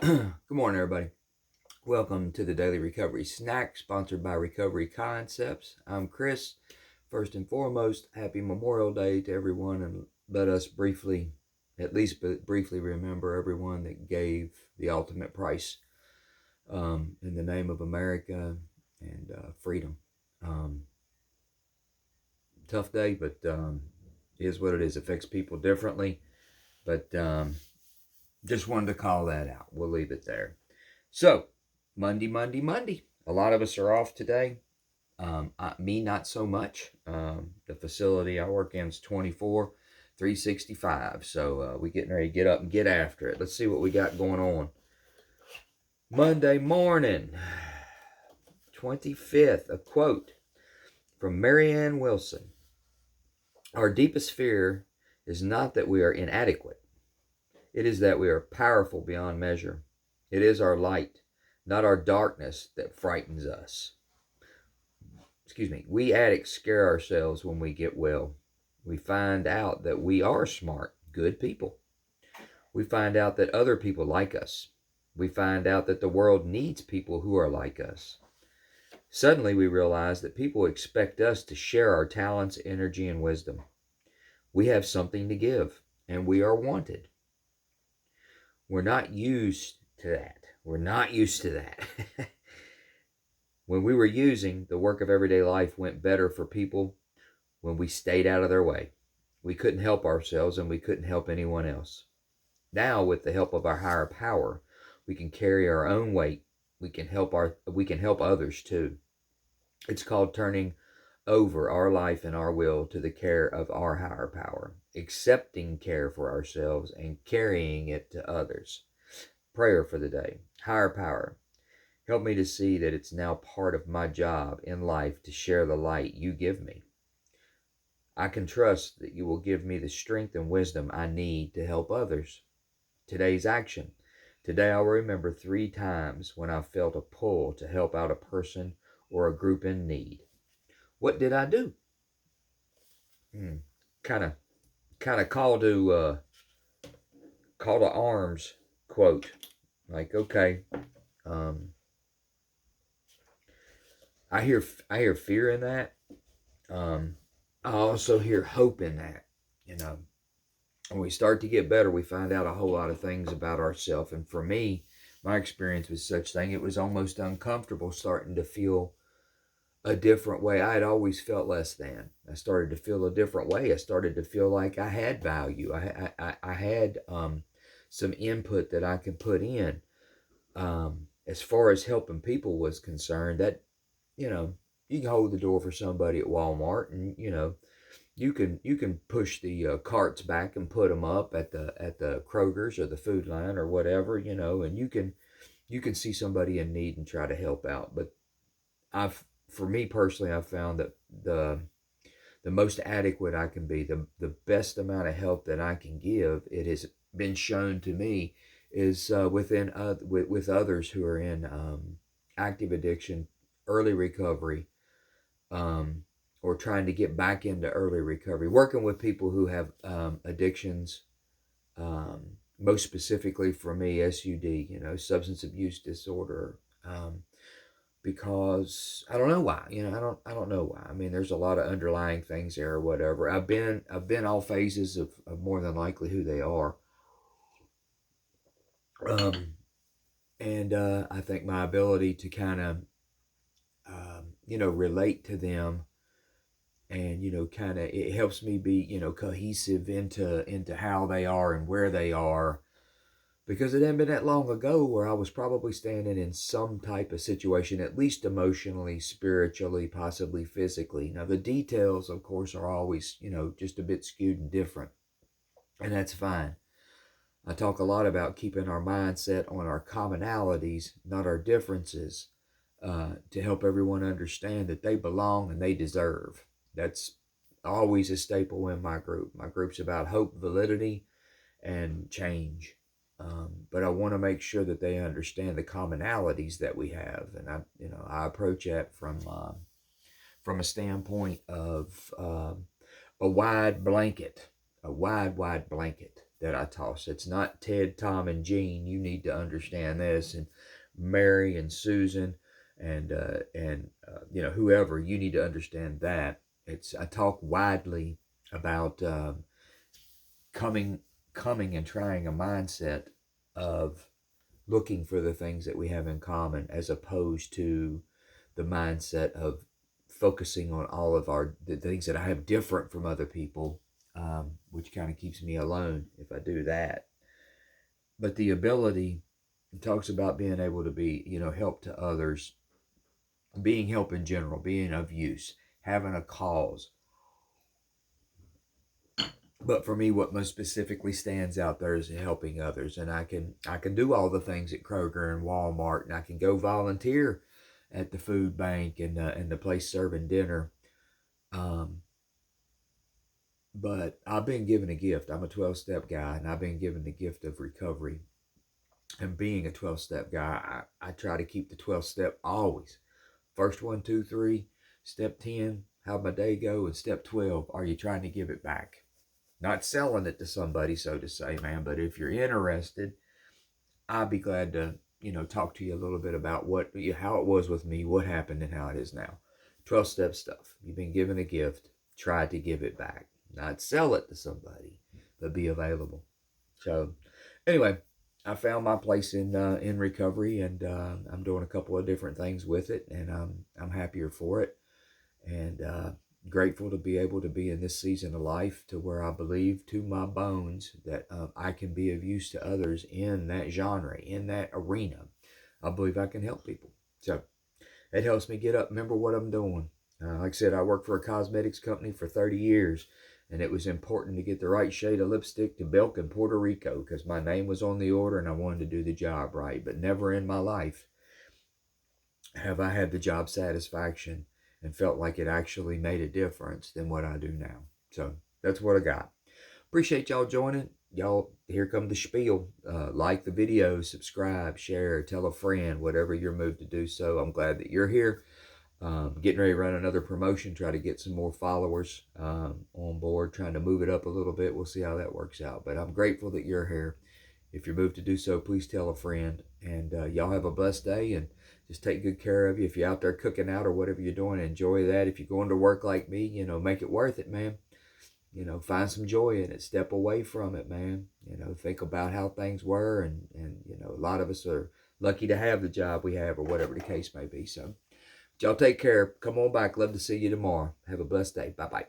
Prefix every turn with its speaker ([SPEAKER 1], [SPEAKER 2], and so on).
[SPEAKER 1] Good morning, everybody. Welcome to the Daily Recovery Snack, sponsored by Recovery Concepts. I'm Chris. First and foremost, happy Memorial Day to everyone, and let us briefly, at least briefly, remember everyone that gave the ultimate price in the name of America and freedom. Um, Tough day, but it is what it is. It affects people differently, but just wanted to call that out. We'll leave it there. So, Monday. A lot of us are off today. Me, not so much. The facility I work in is 24, 365. So, we getting ready to get up and get after it. Let's see what we got going on. Monday morning, 25th, a quote from Marianne Wilson. Our deepest fear is not that we are inadequate. It is that we are powerful beyond measure. It is our light, not our darkness, that frightens us. We addicts scare ourselves when we get well. We find out that we are smart, good people. We find out that other people like us. We find out that the world needs people who are like us. Suddenly we realize that people expect us to share our talents, energy, and wisdom. We have something to give, and we are wanted. We're not used to that. When we were using, the work of everyday life went better for people when we stayed out of their way. We couldn't help ourselves and we couldn't help anyone else. Now, with the help of our higher power, we can carry our own weight. We can help others too. It's called turning over our life and our will to the care of our higher power, accepting care for ourselves and carrying it to others. Prayer for the day. Higher power, help me to see that it's now part of my job in life to share the light you give me. I can trust that you will give me the strength and wisdom I need to help others. Today's action. Today I will remember 3 times when I felt a pull to help out a person or a group in need. What did I do? Kind of, call to arms quote. Like, okay, um, I hear fear in that. Um, I also hear hope in that. You know, when we start to get better, we find out a whole lot of things about ourselves. And for me, my experience with such thing, it was almost uncomfortable starting to feel a different way. I had always felt less than. I started to feel a different way. I started to feel like I had value. I had some input that I could put in. As far as helping people was concerned, that, you know, you can hold the door for somebody at Walmart, and you can push the carts back and put them up at the Kroger's or the Food Line or whatever, and you can see somebody in need and try to help out. But for me personally, I've found that the most adequate I can be, the best amount of help that I can give, it has been shown to me, is with others who are in active addiction, early recovery, um, or trying to get back into early recovery. Working with people who have addictions, most specifically for me, SUD, substance abuse disorder. Because I don't know why. I don't know why. I mean, there's a lot of underlying things there or whatever. I've been all phases of more than likely who they are. Um, and I think my ability to kind of relate to them, and kind of, it helps me be cohesive into how they are and where they are, because it hadn't been that long ago where I was probably standing in some type of situation, at least emotionally, spiritually, possibly physically. Now, the details, of course, are always, just a bit skewed and different, and that's fine. I talk a lot about keeping our mindset on our commonalities, not our differences, to help everyone understand that they belong and they deserve. That's always a staple in my group. My group's about hope, validity, and change. But I want to make sure that they understand the commonalities that we have, and I approach that from a standpoint of a wide blanket, a wide blanket. that I toss. It's not Ted, Tom, and Jean. You need to understand this, and Mary and Susan, and whoever. You need to understand that. I talk widely about coming and trying a mindset of looking for the things that we have in common, as opposed to the mindset of focusing on all of the things that I have different from other people, which kind of keeps me alone if I do that. But the ability, it talks about being able to be, help to others, being help in general, being of use, having a cause. But for me, what most specifically stands out there is helping others. And I can do all the things at Kroger and Walmart, and I can go volunteer at the food bank and the place serving dinner. But I've been given a gift. I'm a 12-step guy, and I've been given the gift of recovery. And being a 12-step guy, I try to keep the 12-step always. First 1, 2, 3. Step 10, how'd my day go? And step 12, are you trying to give it back? Not selling it to somebody, so to say, man. But if you're interested, I'd be glad to, talk to you a little bit about how it was with me, what happened, and how it is now. 12-step stuff. You've been given a gift. Try to give it back. Not sell it to somebody, but be available. So, anyway, I found my place in recovery, and I'm doing a couple of different things with it, and I'm happier for it, and grateful to be able to be in this season of life to where I believe to my bones that I can be of use to others in that genre, in that arena. I believe I can help people. So it helps me get up, remember what I'm doing. Like I said, I worked for a cosmetics company for 30 years, and it was important to get the right shade of lipstick to Belk in Puerto Rico because my name was on the order and I wanted to do the job right. But never in my life have I had the job satisfaction and felt like it actually made a difference than what I do now. So that's what I got. Appreciate y'all joining. Y'all, here come the spiel. Like the video, subscribe, share, tell a friend, whatever you're moved to do so. I'm glad that you're here. Getting ready to run another promotion, try to get some more followers on board, trying to move it up a little bit. We'll see how that works out. But I'm grateful that you're here. If you're moved to do so, please tell a friend. And y'all have a blessed day, and just take good care of you. If you're out there cooking out or whatever you're doing, enjoy that. If you're going to work like me, make it worth it, man. Find some joy in it. Step away from it, man. Think about how things were. And a lot of us are lucky to have the job we have or whatever the case may be. So y'all take care. Come on back. Love to see you tomorrow. Have a blessed day. Bye-bye.